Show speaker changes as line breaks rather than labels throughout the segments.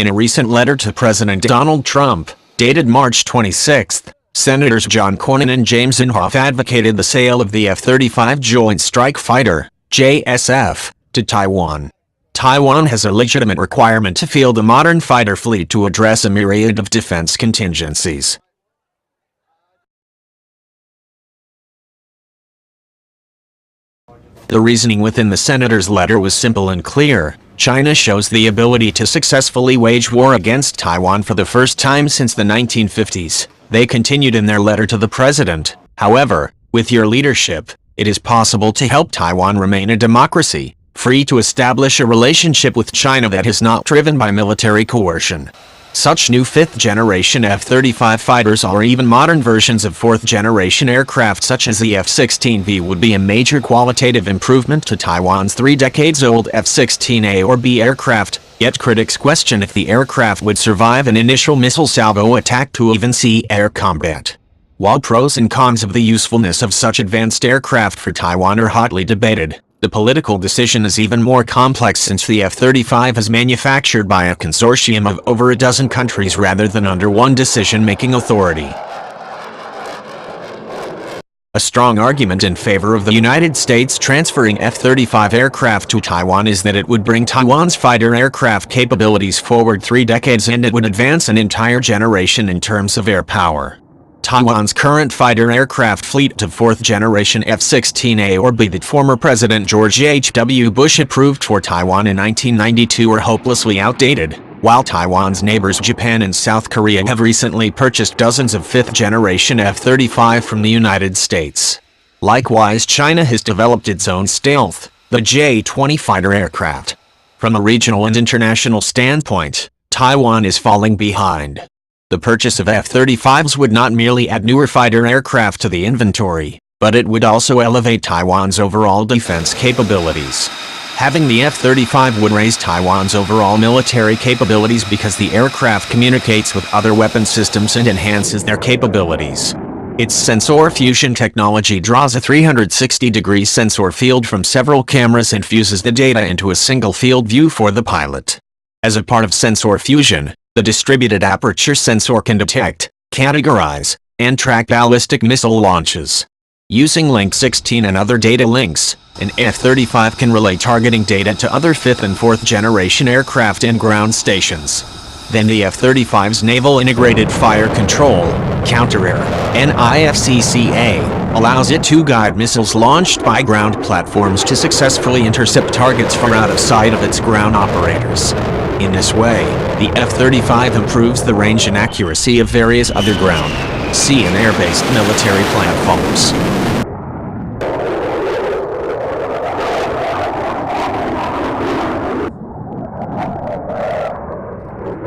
In a recent letter to President Donald Trump, dated March 26, Senators John Cornyn and James Inhofe advocated the sale of the F-35 Joint Strike Fighter, JSF, to Taiwan. Taiwan has a legitimate requirement to field a modern fighter fleet to address a myriad of defense contingencies. The reasoning within the senator's letter was simple and clear. China shows the ability to successfully wage war against Taiwan for the first time since the 1950s. They continued in their letter to the president. However, with your leadership, it is possible to help Taiwan remain a democracy, free to establish a relationship with China that is not driven by military coercion. Such new 5th-generation F-35 fighters or even modern versions of 4th-generation aircraft such as the F-16V would be a major qualitative improvement to Taiwan's 3 decades-old F-16A or B aircraft, yet critics question if the aircraft would survive an initial missile salvo attack to even sea air combat. While pros and cons of the usefulness of such advanced aircraft for Taiwan are hotly debated, the political decision is even more complex since the F-35 is manufactured by a consortium of over a dozen countries rather than under one decision-making authority. A strong argument in favor of the United States transferring F-35 aircraft to Taiwan is that it would bring Taiwan's fighter aircraft capabilities forward 3 decades and it would advance an entire generation in terms of air power. Taiwan's current fighter aircraft fleet of 4th-generation F-16A or B that former President George H.W. Bush approved for Taiwan in 1992 are hopelessly outdated, while Taiwan's neighbors Japan and South Korea have recently purchased dozens of 5th-generation F-35 from the United States. Likewise, China has developed its own stealth, the J-20 fighter aircraft. From a regional and international standpoint, Taiwan is falling behind. The purchase of F-35s would not merely add newer fighter aircraft to the inventory, but it would also elevate Taiwan's overall defense capabilities. Having the F-35 would raise Taiwan's overall military capabilities because the aircraft communicates with other weapon systems and enhances their capabilities. Its sensor fusion technology draws a 360-degree sensor field from several cameras and fuses the data into a single field view for the pilot. As a part of sensor fusion, the distributed aperture sensor can detect, categorize, and track ballistic missile launches. Using Link 16 and other data links, an F-35 can relay targeting data to other 5th and 4th generation aircraft and ground stations. Then the F-35's Naval Integrated Fire Control, Counter-Air, NIFC-CA, allows it to guide missiles launched by ground platforms to successfully intercept targets far out of sight of its ground operators. In this way, the F-35 improves the range and accuracy of various other ground, sea and air-based military platforms.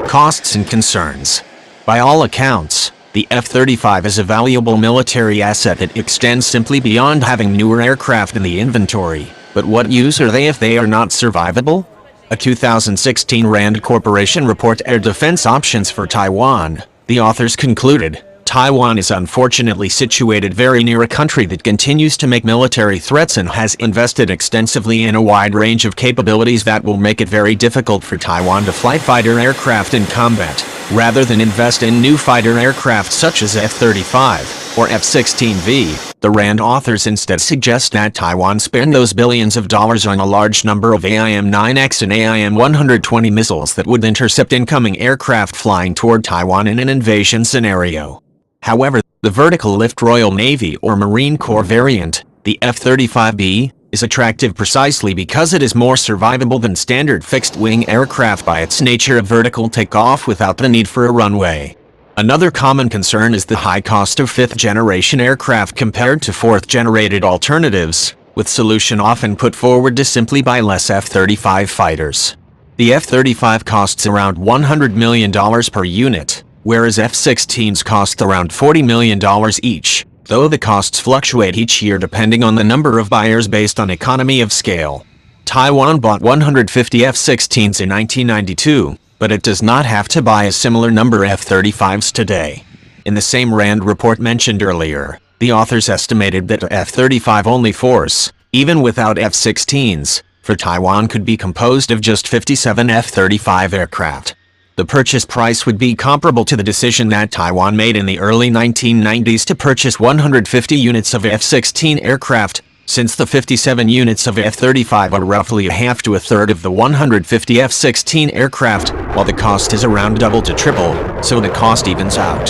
Costs and concerns. By all accounts, the F-35 is a valuable military asset that extends simply beyond having newer aircraft in the inventory. But what use are they if they are not survivable? A 2016 RAND Corporation report Air Defense Options for Taiwan, the authors concluded, Taiwan is unfortunately situated very near a country that continues to make military threats and has invested extensively in a wide range of capabilities that will make it very difficult for Taiwan to fly fighter aircraft in combat, rather than invest in new fighter aircraft such as F-35 or F-16V. The RAND authors instead suggest that Taiwan spend those billions of dollars on a large number of AIM-9X and AIM-120 missiles that would intercept incoming aircraft flying toward Taiwan in an invasion scenario. However, the vertical lift Royal Navy or Marine Corps variant, the F-35B, is attractive precisely because it is more survivable than standard fixed-wing aircraft by its nature of vertical takeoff without the need for a runway. Another common concern is the high cost of 5th-generation aircraft compared to 4th-generated alternatives, with solution often put forward to simply buy less F-35 fighters. The F-35 costs around $100 million per unit, whereas F-16s cost around $40 million each, though the costs fluctuate each year depending on the number of buyers based on economy of scale. Taiwan bought 150 F-16s in 1992, but it does not have to buy a similar number F-35s today. In the same RAND report mentioned earlier, the authors estimated that F-35 only force, even without F-16s, for Taiwan could be composed of just 57 F-35 aircraft. The purchase price would be comparable to the decision that Taiwan made in the early 1990s to purchase 150 units of F-16 aircraft, since the 57 units of F-35 are roughly a half to a third of the 150 F-16 aircraft, while the cost is around double to triple, so the cost evens out.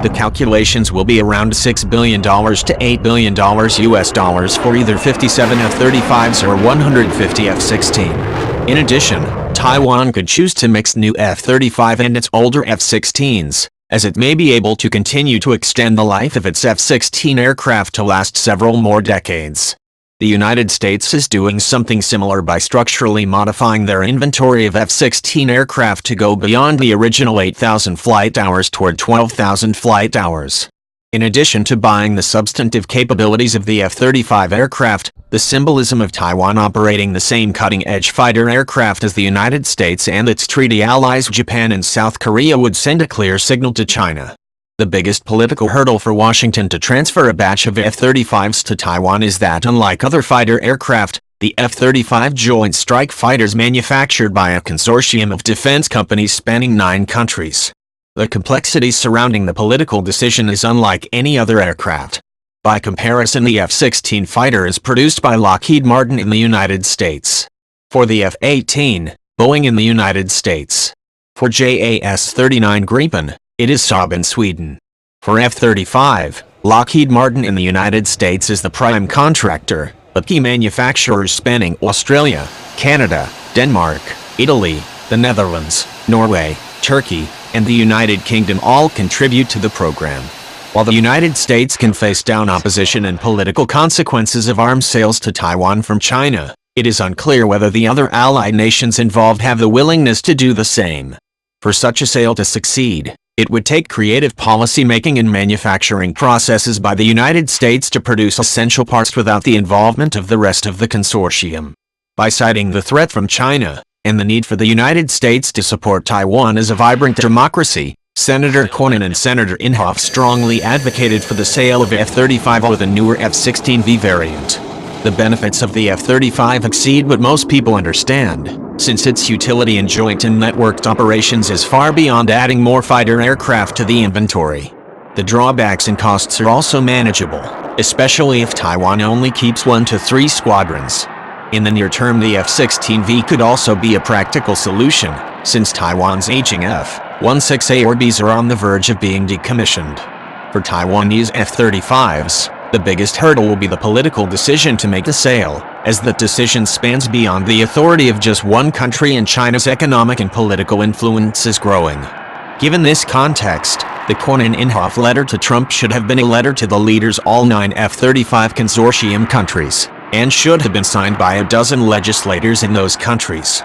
The calculations will be around $6 billion to $8 billion US dollars for either 57 F-35s or 150 F-16. In addition, Taiwan could choose to mix new F-35 and its older F-16s, as it may be able to continue to extend the life of its F-16 aircraft to last several more decades. The United States is doing something similar by structurally modifying their inventory of F-16 aircraft to go beyond the original 8,000 flight hours toward 12,000 flight hours. In addition to buying the substantive capabilities of the F-35 aircraft, the symbolism of Taiwan operating the same cutting-edge fighter aircraft as the United States and its treaty allies Japan and South Korea would send a clear signal to China. The biggest political hurdle for Washington to transfer a batch of F-35s to Taiwan is that, unlike other fighter aircraft, the F-35 Joint Strike Fighters manufactured by a consortium of defense companies spanning 9 countries. The complexity surrounding the political decision is unlike any other aircraft. By comparison, the F-16 fighter is produced by Lockheed Martin in the United States. For the F-18, Boeing in the United States. For JAS-39 Gripen, it is Saab in Sweden. For F-35, Lockheed Martin in the United States is the prime contractor, but key manufacturers spanning Australia, Canada, Denmark, Italy, the Netherlands, Norway, Turkey, and the United Kingdom all contribute to the program. While the United States can face down opposition and political consequences of arms sales to Taiwan from China, it is unclear whether the other allied nations involved have the willingness to do the same. For such a sale to succeed, it would take creative policy-making and manufacturing processes by the United States to produce essential parts without the involvement of the rest of the consortium. By citing the threat from China, and the need for the United States to support Taiwan as a vibrant democracy, Senator Cornyn and Senator Inhofe strongly advocated for the sale of F-35 or the newer F-16V variant. The benefits of the F-35 exceed what most people understand, since its utility in joint and networked operations is far beyond adding more fighter aircraft to the inventory. The drawbacks and costs are also manageable, especially if Taiwan only keeps 1 to 3 squadrons. In the near term, the F-16V could also be a practical solution, since Taiwan's aging F-16A or Bs are on the verge of being decommissioned. For Taiwanese F-35s, the biggest hurdle will be the political decision to make the sale, as that decision spans beyond the authority of just one country and China's economic and political influence is growing. Given this context, the Cornyn-Inhofe letter to Trump should have been a letter to the leaders of all 9 F-35 consortium countries, and should have been signed by a dozen legislators in those countries.